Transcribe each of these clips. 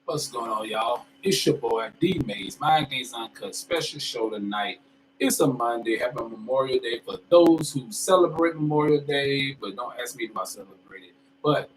What's going on, y'all? It's your boy D Maze, Mind Games Uncut special show tonight. It's a Monday, happy Memorial Day for those who celebrate Memorial Day, but don't ask me about celebrating. But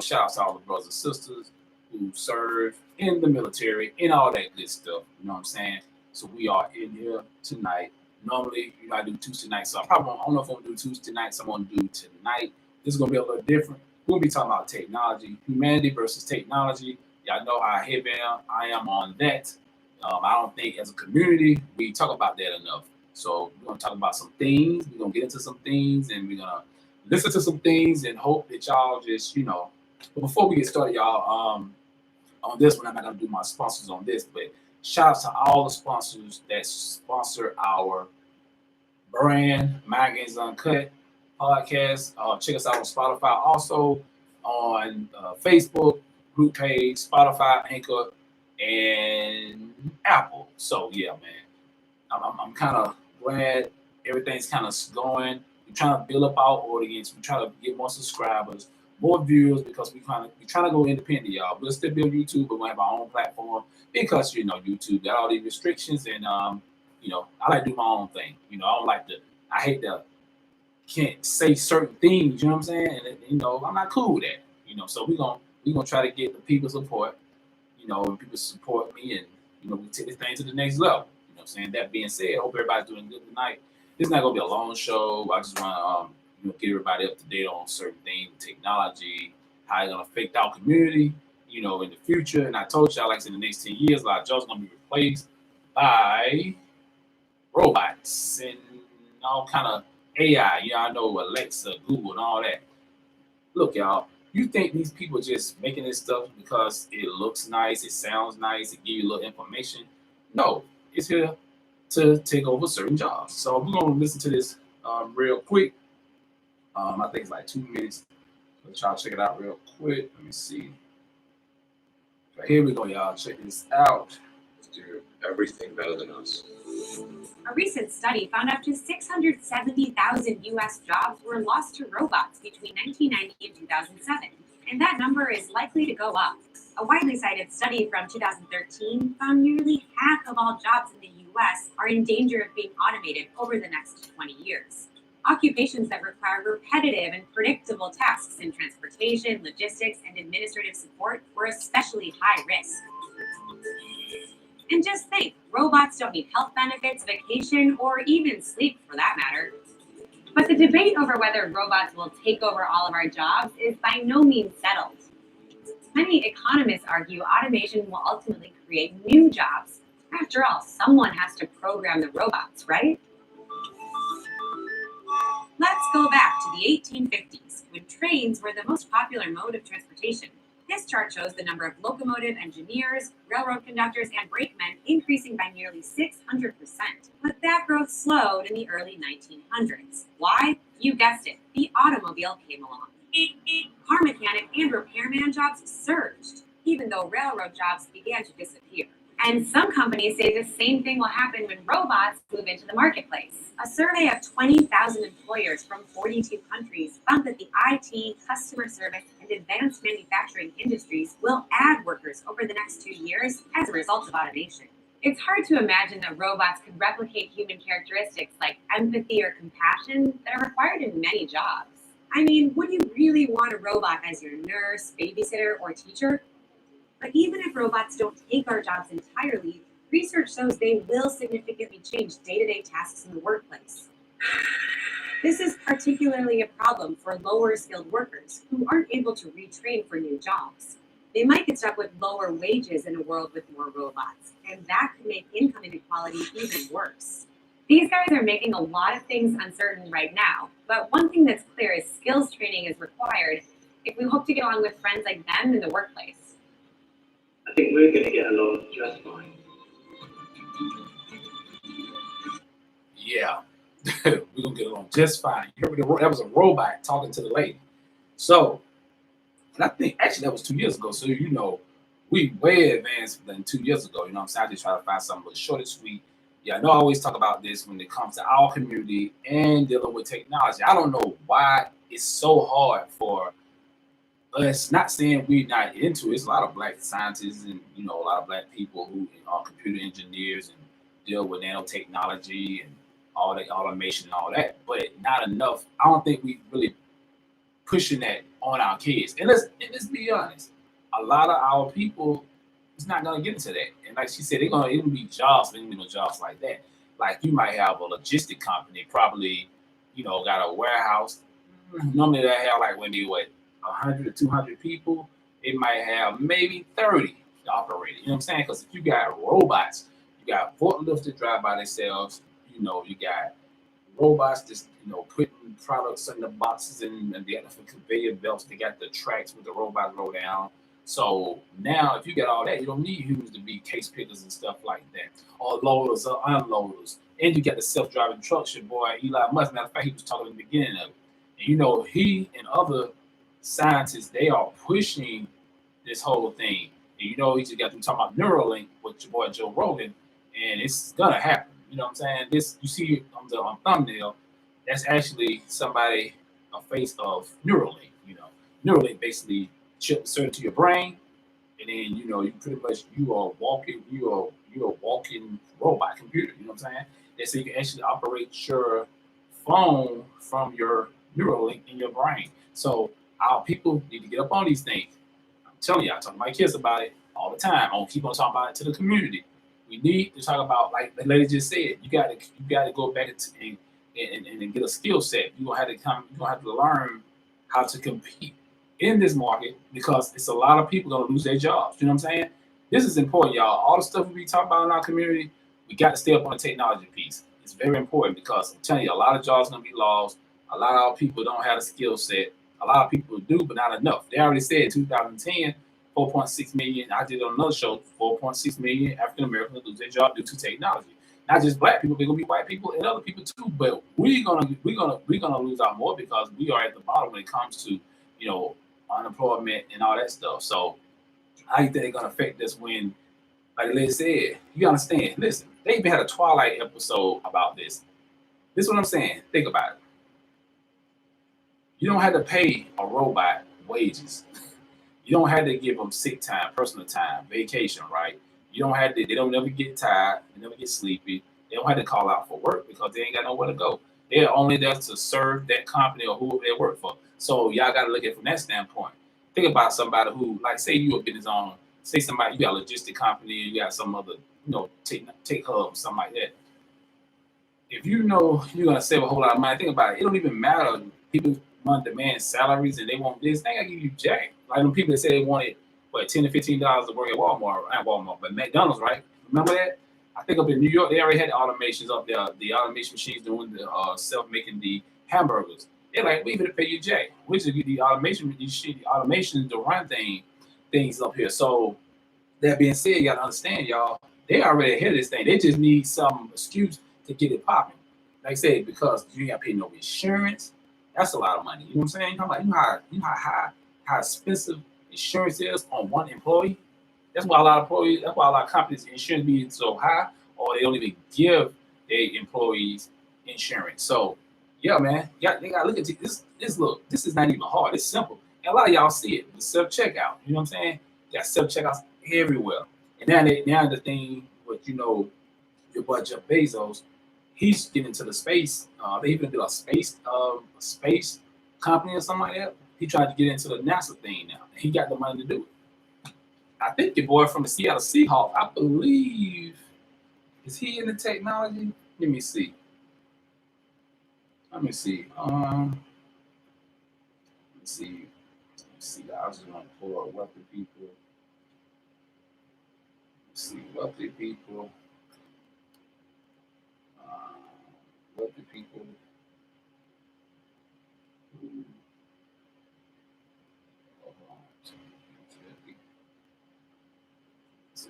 shout out to all the brothers and sisters who serve in the military and all that good stuff. You know what I'm saying? So we are in here tonight. Normally, I do Tuesday nights, so I don't know if I'm gonna do Tuesday nights. I'm gonna do tonight. This is gonna be a little different. We'll be talking about technology, humanity versus technology. Y'all know how heavy I am on that. I don't think as a community we talk about that enough. So we're gonna talk about some things. We're gonna get into some things, and we're gonna listen to some things, and hope that y'all just But before we get started, y'all, on this one, I'm not gonna do my sponsors on this, but shout out to all the sponsors that sponsor our brand, Mind Games Uncut podcast. Check us out on Spotify, also on Facebook group page, Spotify, Anchor, and Apple. So yeah, man, I'm kind of glad everything's kind of going. We're trying to build up our audience. We're trying to get more subscribers, more viewers, because we're trying to go independent, y'all. We'll still be on YouTube, but we'll have our own platform because YouTube got all these restrictions, and I like to do my own thing. I don't like to. I hate to can't say certain things. You know what I'm saying? And I'm not cool with that. So we're gonna try to get the people support. And people support me, and we take this thing to the next level. You know what I'm saying? That being said, I hope everybody's doing good tonight. It's not gonna be a long show. I just want to get everybody up to date on certain things, technology, how it's gonna affect our community, in the future. And I told y'all, like in the next 10 years, a lot of jobs gonna be replaced by robots and all kind of AI. I know Alexa, Google, and all that. Look, y'all. You think these people just making this stuff because it looks nice, it sounds nice, it gives you a little information? No, it's here to take over certain jobs. So we're gonna listen to this real quick. I think it's like 2 minutes. Let y'all check it out real quick. Let me see. But here we go, y'all. Check this out. Do everything better than us. A recent study found up to 670,000 U.S. jobs were lost to robots between 1990 and 2007, and that number is likely to go up. A widely cited study from 2013 found nearly half of all jobs in the U.S. are in danger of being automated over the next 20 years. Occupations that require repetitive and predictable tasks in transportation, logistics, and administrative support were especially high risk. And just think, robots don't need health benefits, vacation, or even sleep for that matter. But the debate over whether robots will take over all of our jobs is by no means settled. Many economists argue automation will ultimately create new jobs. After all, someone has to program the robots, right? Let's go back to the 1850s, when trains were the most popular mode of transportation. This chart shows the number of locomotive engineers, railroad conductors, and brakemen increasing by nearly 600%. But that growth slowed in the early 1900s. Why? You guessed it, the automobile came along. Car mechanic and repairman jobs surged, even though railroad jobs began to disappear. And some companies say the same thing will happen when robots move into the marketplace. A survey of 20,000 employers from 42 countries found that the IT, customer service, and advanced manufacturing industries will add workers over the next 2 years as a result of automation. It's hard to imagine that robots could replicate human characteristics like empathy or compassion that are required in many jobs. I mean, would you really want a robot as your nurse, babysitter, or teacher? But even if robots don't take our jobs entirely, research shows they will significantly change day to day tasks in the workplace. This is particularly a problem for lower skilled workers who aren't able to retrain for new jobs. They might get stuck with lower wages in a world with more robots, and that could make income inequality even worse. These guys are making a lot of things uncertain right now, but one thing that's clear is skills training is required if we hope to get along with friends like them in the workplace. I think we're going to get along just fine. Yeah, we're gonna get along just fine. You heard that was a robot talking to the lady. So, and I think actually that was 2 years ago. So we way advanced than 2 years ago. You know what I'm saying? I just try to find something short and sweet. Yeah, I know I always talk about this when it comes to our community and dealing with technology. I don't know why it's so hard for us. Not saying we're not into it. It's a lot of black scientists and a lot of black people who are computer engineers and deal with nanotechnology and all the automation and all that, but not enough. I don't think we really pushing that on our kids. And let's be honest, a lot of our people is not gonna get into that. And like she said, they're gonna even be jobs, but ain't no jobs like that. Like you might have a logistic company, probably, got a warehouse. Normally they have like maybe 100 or 200 people. It might have maybe 30 operating. You know what I'm saying? Because if you got robots, you got forklifts that drive by themselves. You got robots just putting products in the boxes and they got the conveyor belts. They got the tracks with the robots roll down. So now, if you got all that, you don't need humans to be case pickers and stuff like that, or loaders or unloaders. And you got the self-driving trucks. Your boy Elon Musk. Matter of fact, he was talking in the beginning of it. And he and other scientists, they are pushing this whole thing. And he just got to talking about Neuralink with your boy Joe Rogan, and it's gonna happen. You know what I'm saying? This you see on the thumbnail, that's actually somebody a face of Neuralink. Neuralink basically chip inserted to your brain, and then you pretty much you're a walking robot computer. You know what I'm saying? And so you can actually operate your phone from your Neuralink in your brain. So our people need to get up on these things. I'm telling you, I talk to my kids about it all the time. I'm gonna keep on talking about it to the community. We need to talk about, like the lady just said, you gotta go back and get a skill set. You're gonna have to learn how to compete in this market because it's a lot of people gonna lose their jobs. You know what I'm saying? This is important, y'all. All the stuff we be talking about in our community, we got to stay up on the technology piece. It's very important because I'm telling you, a lot of jobs gonna be lost. A lot of our people don't have a skill set. A lot of people do, but not enough. They already said 2010, 4.6 million. I did on another show, 4.6 million African Americans lose their job due to technology. Not just black people, they're gonna be white people and other people too. But we're gonna lose out more because we are at the bottom when it comes to unemployment and all that stuff. So how you think they're gonna affect us when, like Liz said, you understand? Listen, they even had a Twilight episode about this. This is what I'm saying. Think about it. You don't have to pay a robot wages. You don't have to give them sick time, personal time, vacation, right? You don't have to. They don't never get tired. They never get sleepy. They don't have to call out for work because they ain't got nowhere to go. They're only there to serve that company or whoever they work for. So y'all got to look at it from that standpoint. Think about somebody who, like, say you a business owner. Say somebody you got a logistic company, you got some other, take hub, something like that. If you know you're gonna save a whole lot of money, think about it. It don't even matter. People want to demand salaries and they want this. They gotta give you jack. Like them people that say they wanted $10 to $15 to work at Walmart, not Walmart, but McDonald's, right? Remember that? I think up in New York, they already had automations up there. The automation machines doing the self-making the hamburgers. They're like, we even pay you jack. We just get the automation, the automation to run things up here. So that being said, you gotta understand, y'all, they already ahead of this thing. They just need some excuse to get it popping. Like I said, because you ain't got to pay no insurance. That's a lot of money. You know what I'm saying? How expensive insurance is on one employee. That's why a lot of companies insurance being so high, or they don't even give their employees insurance. So yeah, man, they got to look at this. Look, this is not even hard. It's simple. And a lot of y'all see it. The self checkout. You know what I'm saying? Got self checkouts everywhere. And now the thing with your boy Jeff Bezos, he's getting into the space. They even did a space company or something like that. He tried to get into the NASA thing now. He got the money to do it. I think your boy from the Seattle Seahawks, I believe, is he in the technology? Let me see. Let me see. Let's see. Let's see. I was just going to pull up wealthy people. Let's see. Wealthy people. Uh, wealthy people. Hold on. Let's see.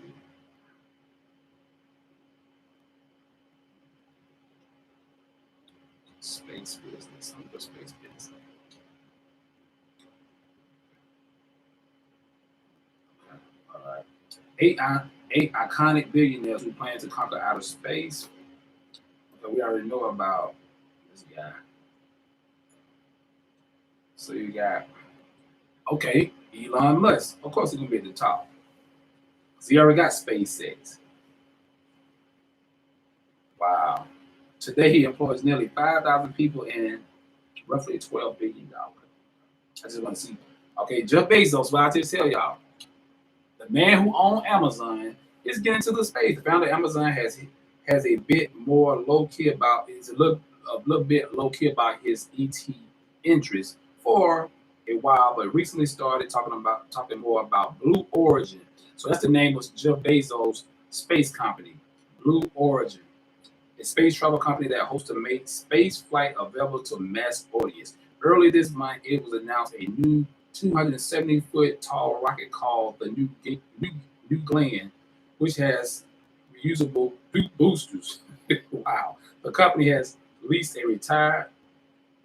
Space business. I'm the space business. Okay. All right. Eight iconic billionaires who plan to conquer outer space. Okay, we already know about this guy. So you got okay, Elon Musk. Of course, he's gonna be at the top. 'Cause he already got SpaceX. Wow. Today he employs nearly 5,000 people and roughly $12 billion. I just want to see. Okay, Jeff Bezos. What I just tell y'all, the man who owns Amazon is getting to the space. The founder of Amazon has a bit more low key about is a little bit low key about his ET interest for a while, but recently started talking more about Blue Origin. So that's the name of Jeff Bezos' space company, Blue Origin, a space travel company that hopes to make space flight available to mass audience. Early this month, it was announced a new 270-foot tall rocket called the New Glenn, which has reusable boosters. Wow. The company has leased a retired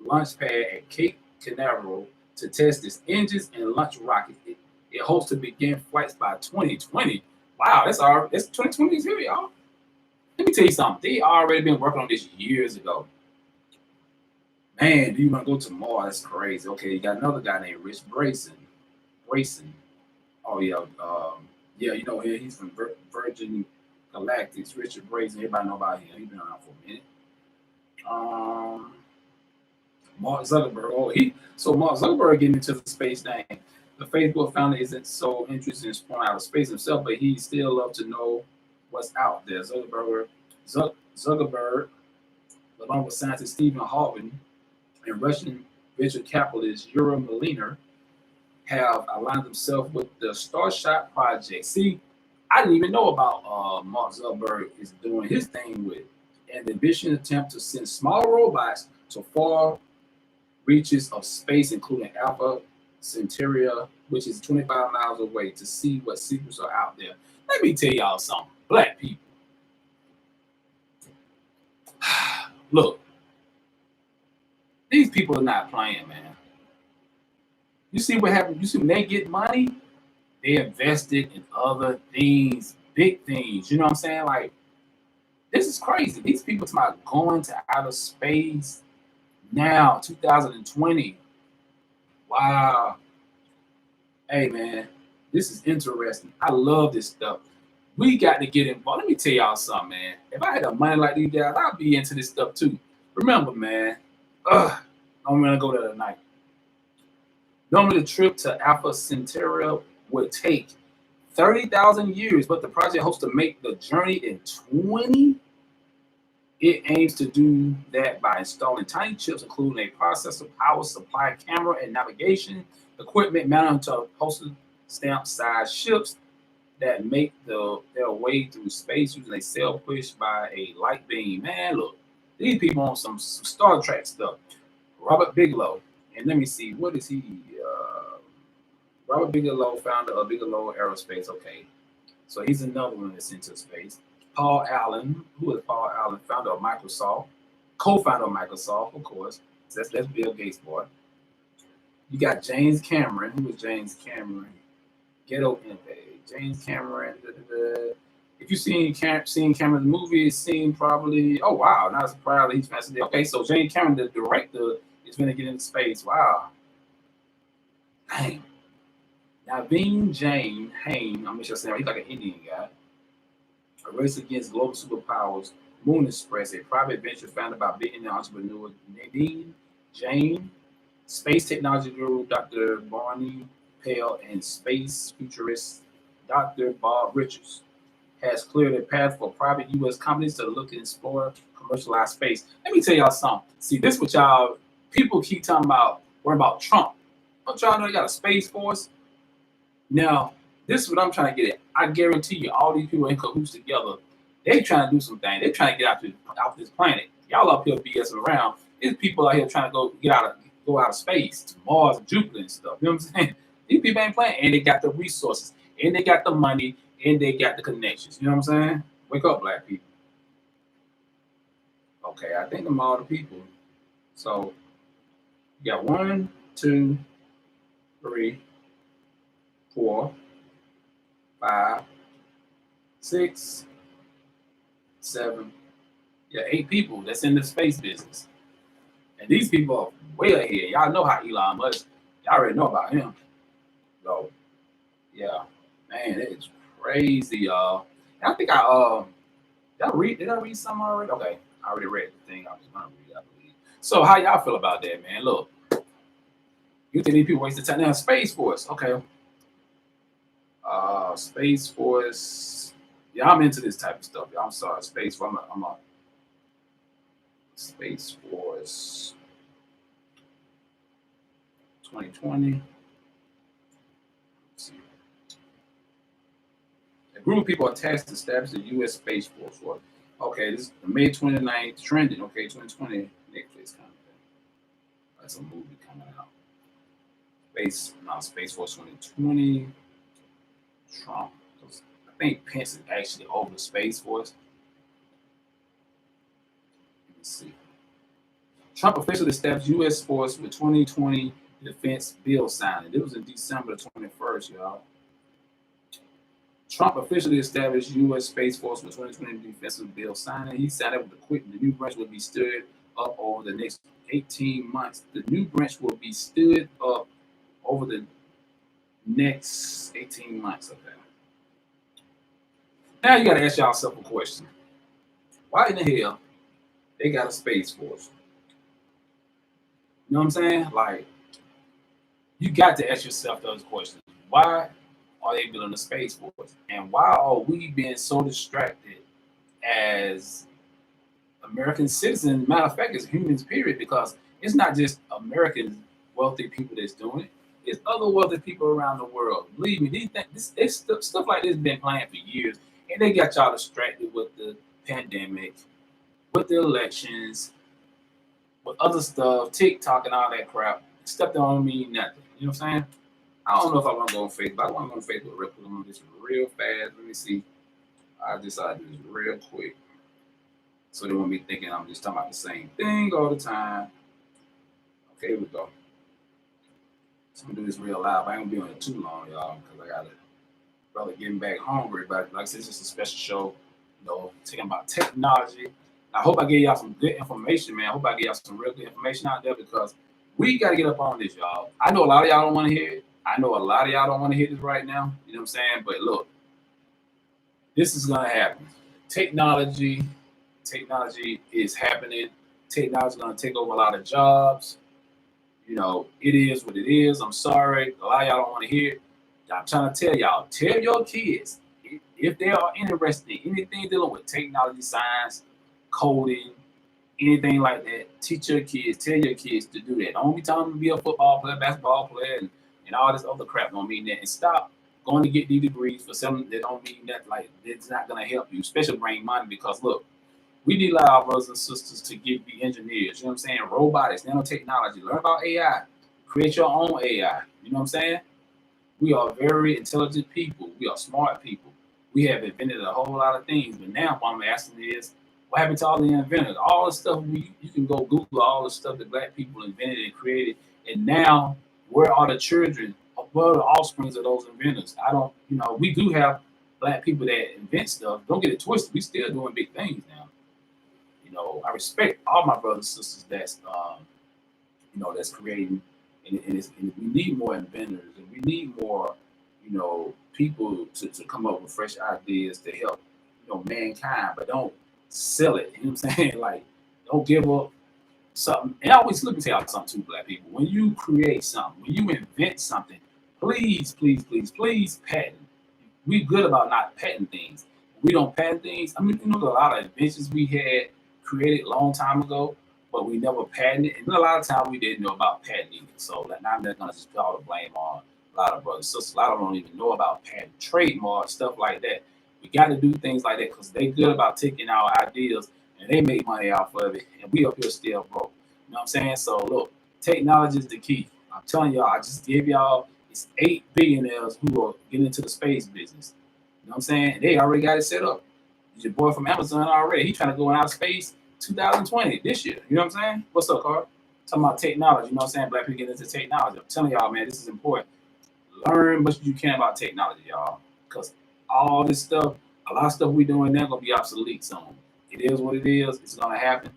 launch pad at Cape Canaveral to test its engines and launch rockets. It hopes to begin flights by 2020. Wow, that's 2020 is here, y'all. Let me tell you something. They already been working on this years ago. Man, do you want to go to Mars? That's crazy. Okay, you got another guy named Rich Brayson. Brayson. Oh yeah, yeah. You know he's from Virgin Galactics. Richard Brayson. Everybody know about him. He's been around for a minute. Um, Mark Zuckerberg. Mark Zuckerberg getting into the space thing. The Facebook founder isn't so interested in exploring outer space himself, but he still loves to know what's out there. Zuckerberg, along with scientist Stephen Hawking and Russian venture capitalist Yuri Moliner, have aligned themselves with the Starshot project. See, I didn't even know about Mark Zuckerberg is doing his thing with an ambitious attempt to send small robots to far reaches of space, including Alpha Centauri, which is 25 miles away, to see what secrets are out there. Let me tell y'all something. Black people, look, these people are not playing, man. You see what happened? You see when they get money, they invested in other things, big things. You know what I'm saying? Like, this is crazy. These people talking about going to outer space now, 2020. Wow. Hey, man, this is interesting. I love this stuff. We got to get involved. Let me tell y'all something, man. If I had the money like these guys, I'd be into this stuff too. Remember, man, I'm going to go there tonight. Normally, the trip to Alpha Centauri would take 30,000 years, but the project hopes to make the journey in 20. It aims to do that by installing tiny chips, including a processor, power supply, camera, and navigation equipment mounted to postage stamp-sized ships that make their way through space using a sail pushed by a light beam. Man, look, these people on some Star Trek stuff. Robert Bigelow, and let me see, what is he? Robert Bigelow, founder of Bigelow Aerospace. Okay, so he's another one that's into space. Paul Allen, who is Paul Allen, founder of Microsoft, co-founder of Microsoft, of course. So that's Bill Gates' boy. You got James Cameron. Who was James Cameron? Ghetto Impact. James Cameron. Da, da, da. If you've seen Cameron's movie, seen probably. Oh wow! Not surprised he's fascinated. Okay, so James Cameron, the director, is going to get into space. Wow. Dang. Naveen Jain Hain. I'm sure saying he's like an Indian guy. A race against global superpowers. Moon Express, a private venture founded by billionaire entrepreneur Nadine Jain Space technology guru Dr. Barney Pale and space futurist Dr. Bob Richards has cleared a path for private U.S. companies to look and explore commercialized space. Let me tell y'all something. See, this what y'all people keep talking about. Worry about Trump. Don't y'all know they got a space force? Now, this is what I'm trying to get at. I guarantee you, all these people in cahoots together, they trying to do some things. They trying to get out this planet. Y'all up here BSing around. There's people out here trying to go out of space to Mars and Jupiter and stuff. You know what I'm saying? These people ain't playing, and they got the resources, and they got the money, and they got the connections. You know what I'm saying? Wake up, black people. Okay, I think I'm all the people. So you got 1, 2, 3, 4, 5, 6, 7, yeah, 8 people that's in the space business. And these people are way ahead. Y'all know how Elon Musk, y'all already know about him. So, yeah, man, it's crazy, y'all. And I think did I read something already? Okay, I already read the thing I was going to read, I believe. So, how y'all feel about that, man? Look, you think these people waste the time? Now, Space Force, okay. Space Force, yeah, I'm into this type of stuff. I'm sorry, Space Force, I'm a Space Force 2020. Let's see. A group of people are tasked to establish the U.S. Space Force. Okay, this is the May 29th trending. Okay, 2020 Netflix coming. That's a movie coming out. Space Force 2020. Trump. I think Pence is actually over Space Force. Let me see. Trump officially established U.S. force with 2020 defense bill signing. It was in December 21st, y'all. Trump officially established U.S. Space Force with 2020 defensive bill signing. He signed up with the quick. The new branch will be stood up over the next 18 months. The new branch will be stood up over the next 18 months. Okay. Now you got to ask yourself a question. Why in the hell they got a Space Force? You know what I'm saying? Like, you got to ask yourself those questions. Why are they building a Space Force? And why are we being so distracted as American citizens? Matter of fact, as humans, period, because it's not just American wealthy people that's doing it. It's other wealthy people around the world. Believe me, stuff like this has been planned for years, and they got y'all distracted with the pandemic, with the elections, with other stuff, TikTok and all that crap. Stuff that don't mean nothing. You know what I'm saying? I don't know if I want to go on Facebook. I want to go on Facebook real quick. I'm going to do this real fast. Let me see. I decided to do this real quick. So they won't be thinking I'm just talking about the same thing all the time. Okay, here we go. So I'm going to do this real loud. I ain't going to be on it too long, y'all, because I got to probably getting back hungry. But like I said, it's just a special show, talking about technology. I hope I gave y'all some good information, man. I hope I gave y'all some real good information out there because we got to get up on this, y'all. I know a lot of y'all don't want to hear it. I know a lot of y'all don't want to hear this right now. You know what I'm saying? But look, this is going to happen. Technology is happening. Technology is going to take over a lot of jobs. It is what it is. I'm sorry. A lot of y'all don't want to hear it. I'm trying to tell y'all, tell your kids if they are interested in anything dealing with technology, science, coding, anything like that, teach your kids, tell your kids to do that. Don't be telling them to be a football player, basketball player, and all this other crap don't mean that. And stop going to get these degrees for something that don't mean that, like, it's not going to help you, especially bring money because, look, we need our brothers and sisters to be engineers, you know what I'm saying? Robotics, nanotechnology, learn about AI, create your own AI, you know what I'm saying? We are very intelligent people. We are smart people. We have invented a whole lot of things, but now what I'm asking is, what happened to all the inventors? All the stuff you can go Google all the stuff that black people invented and created, and now where are the children? Where are the offsprings of those inventors? We do have black people that invent stuff. Don't get it twisted. We still doing big things now. I respect all my brothers and sisters that's creating, and we need more inventors, and we need more, people to come up with fresh ideas to help, mankind, but don't sell it. You know what I'm saying? Like, don't give up something, and always let me tell y'all something too, black people. When you create something, when you invent something, please, please, please, please patent. We good about not patenting things. We don't patent things. I mean, you know, a lot of inventions we had created a long time ago, but we never patented. And a lot of time we didn't know about patenting. So like, now I'm not gonna just put all the blame on a lot of brothers. So a lot of them don't even know about patent, trademark, stuff like that. We got to do things like that because they good about taking our ideas and they make money off of it, and we up here still broke. You know what I'm saying? So look, technology is the key. I'm telling y'all, I just gave y'all it's 8 billionaires who are getting into the space business. You know what I'm saying? They already got it set up. Your boy from Amazon already. He trying to go in outer space 2020 this year. You know what I'm saying? What's up, Carl? Talking about technology. You know what I'm saying? Black people get into technology. I'm telling y'all, man, this is important. Learn much as you can about technology, y'all. Because all this stuff, a lot of stuff we doing now gonna be obsolete soon. It is what it is. It's gonna happen.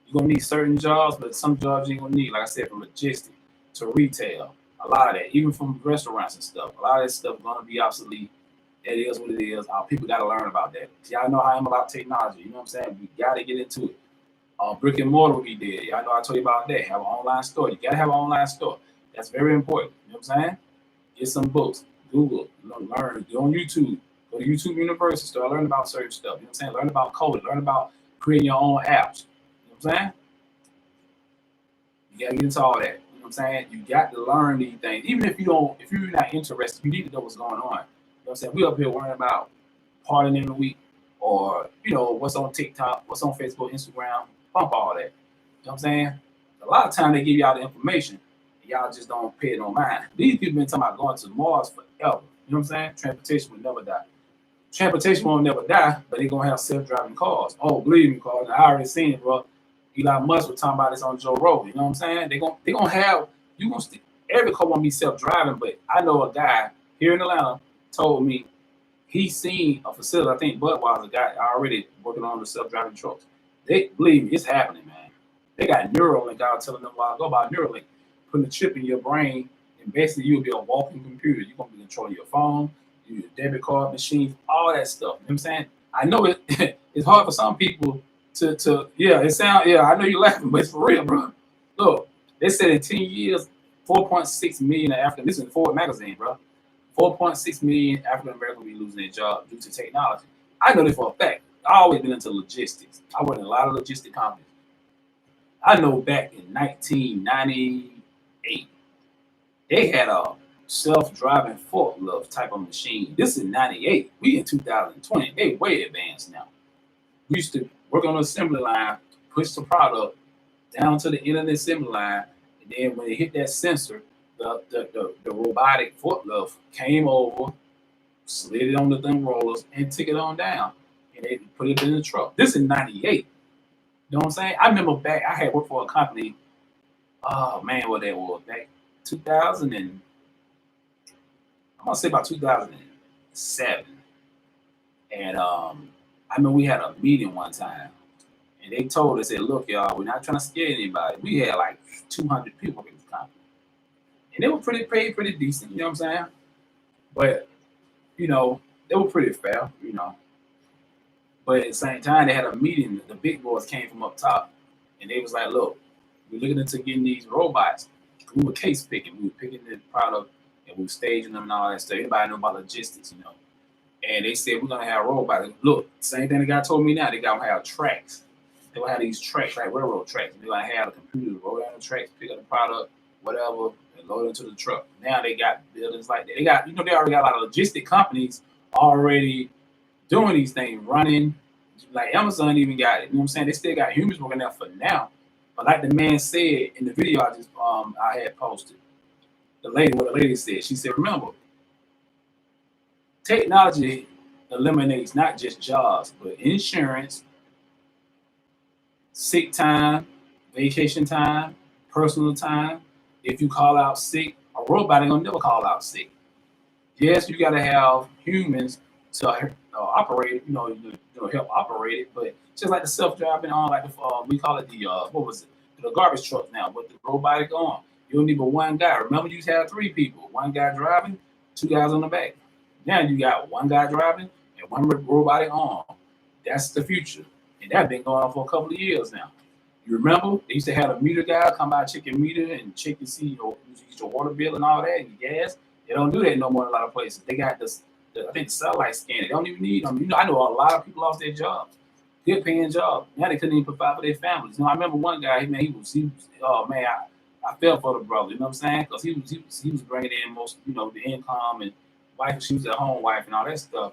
You're gonna need certain jobs, but some jobs you ain't gonna need. Like I said, from logistics to retail, a lot of that, even from restaurants and stuff, a lot of that stuff gonna be obsolete. That is what it is. Our people gotta learn about that. Y'all know how I'm about technology. You know what I'm saying? We gotta get into it. Brick and mortar will be dead. Y'all know I told you about that. Have an online store. You gotta have an online store. That's very important. You know what I'm saying? Get some books. Google. Learn. Go on YouTube. Go to YouTube University. Start learning about certain stuff. You know what I'm saying? Learn about coding. Learn about creating your own apps. You know what I'm saying? You gotta get into all that. You know what I'm saying? You got to learn these things. Even if you're not interested, you need to know what's going on. You know what I'm saying? We up here worrying about partying in the week or, you know, what's on TikTok, what's on Facebook, Instagram, bump all that. You know what I'm saying? A lot of time they give y'all the information, and y'all just don't pay it no mind. These people been talking about going to Mars forever. You know what I'm saying? Transportation will never die. Transportation won't never die, but they're gonna have self-driving cars. Oh, believe me, cars. I already seen it, bro. Elon Musk was talking about this on Joe Rogan. You know what I'm saying? They gonna have you gonna every car won't be self-driving, but I know a guy here in Atlanta told me he seen a facility. I think Budweiser got already working on the self-driving trucks. They believe me, it's happening, man. They got Neuralink. I was telling them a while ago about Neuralink, putting a chip in your brain, and basically you'll be a walking computer. You're gonna be controlling your phone, your debit card machines, all that stuff. You know what I'm saying? I know it. It's hard for some people to yeah. It sound yeah. I know you're laughing, but it's for real, bro. Look, they said in 10 years, 4.6 million African. This is Ford magazine, bro. 4.6 million African Americans will be losing their job due to technology. I know this for a fact. I always been into logistics. I worked in a lot of logistic companies. I know back in 1998, they had a self-driving forklift type of machine. This is 98. We in 2020. They way advanced now. We used to work on an assembly line, push the product down to the end of the assembly line, and then when it hit that sensor, the robotic forklift came over, slid it on the thumb rollers, and took it on down. And they put it in the truck. This is 98. You know what I'm saying? I remember back, I had worked for a company, oh man, what that was, back 2000 and, I'm going to say about 2007. And I mean, we had a meeting one time. And they told us, said, look, y'all, we're not trying to scare anybody. We had like 200 people in this company. And they were paid pretty decent, you know what I'm saying? But, you know, they were pretty fair, you know. But at the same time, they had a meeting. The big boys came from up top. And they was like, look, we're looking into getting these robots. We were case picking. We were picking the product and we were staging them and all that stuff. Everybody know about logistics, you know. And they said, we're going to have robots. Look, same thing the guy told me now. They got to have tracks. They're going to have these tracks, like railroad tracks. They're going to have a computer roll down the tracks, pick up the product, whatever, and load it into the truck. Now they got buildings like that. They got, you know, they already got a lot of logistic companies already doing these things, running. Like Amazon even got it. You know what I'm saying? They still got humans working there for now. But like the man said in the video I had posted, what the lady said, she said, remember, technology eliminates not just jobs, but insurance, sick time, vacation time, personal time. If you call out sick, a robot ain't gonna never call out sick. Yes, you gotta have humans to operate, help operate it. But just like the self-driving on, like we call it the garbage truck now, with the robotic on. You don't need but one guy. Remember, you used to have 3 people: one guy driving, 2 guys on the back. Now you got one guy driving and one robotic arm. That's the future, and that's been going on for a couple of years now. You remember? They used to have a meter guy come by, check your meter and check to see your water bill and all that, and your gas. They don't do that no more in a lot of places. They got I think the satellite scanner. They don't even need them. I know a lot of people lost their jobs, good paying jobs. Now they couldn't even provide for their families. I remember one guy. Man, he was. Oh man, I felt for the brother. You know what I'm saying? Because he was bringing in most, the income, and wife. She was at home wife and all that stuff.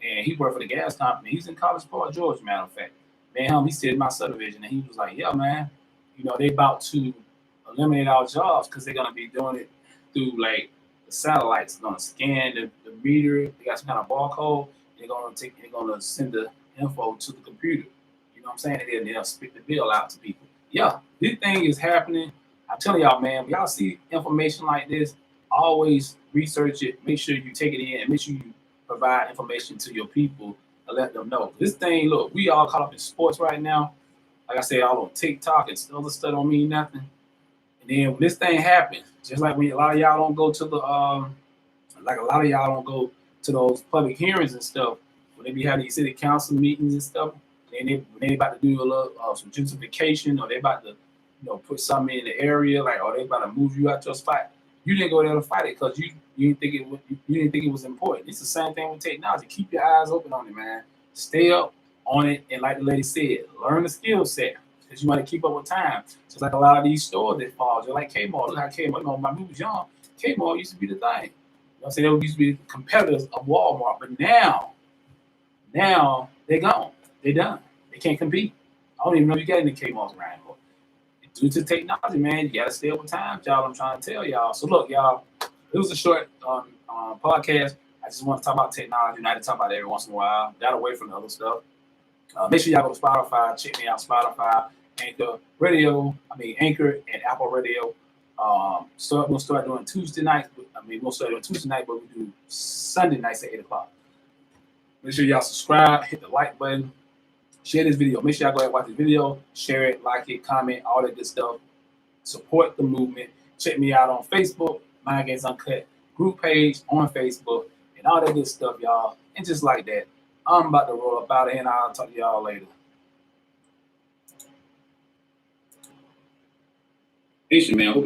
And he worked for the gas company. He's in College Park, Georgia, matter of fact. Man, he stayed in my subdivision, and he was like, "Yeah, man, they about to eliminate our jobs because they're gonna be doing it through like the satellites. They're gonna scan the meter. They got some kind of barcode. They're gonna send the info to the computer. You know what I'm saying? And they'll spit the bill out to people. Yeah, this thing is happening. I'm telling y'all, man. When y'all see information like this, always research it. Make sure you take it in, and make sure you provide information to your people and let them know. This thing, look, we all caught up in sports right now. Like I said, all on TikTok and other stuff don't mean nothing. And then when this thing happens, just like when a lot of y'all don't go to those public hearings and stuff, when they be having these city council meetings and stuff, and when they about to do a little some gentrification, or they about to put something in the area, like, or they about to move you out your spot. You didn't go there to fight it because you didn't think it was important. It's the same thing with technology. Keep your eyes open on it, man. Stay up on it, and like the lady said, learn the skill set because you want to keep up with time. Just like a lot of these stores that fall, just like Kmart. Look how Kmart. When we was young, Kmart used to be the thing. You know what I'm saying? They used to be the competitors of Walmart, but now they're gone. They're done. They can't compete. I don't even know if you got any Kmart's around anymore. Due to technology, man, you gotta stay up with times, y'all. I'm trying to tell y'all. So look, y'all, it was a short podcast. I just want to talk about technology, and I talk about it every once in a while. Got away from the other stuff. Make sure y'all go to Spotify. Check me out, Spotify, Anchor and Apple Radio. We'll start doing Tuesday nights. We'll start doing Tuesday night, but we do Sunday nights at 8:00. Make sure y'all subscribe, hit the like button. Share this video. Make sure y'all go ahead and watch this video. Share it, like it, comment, all that good stuff. Support the movement. Check me out on Facebook, Mind Games Uncut group page on Facebook, and all that good stuff, y'all. And just like that, I'm about to roll up out of here, and I'll talk to y'all later. Peace, man. Hope I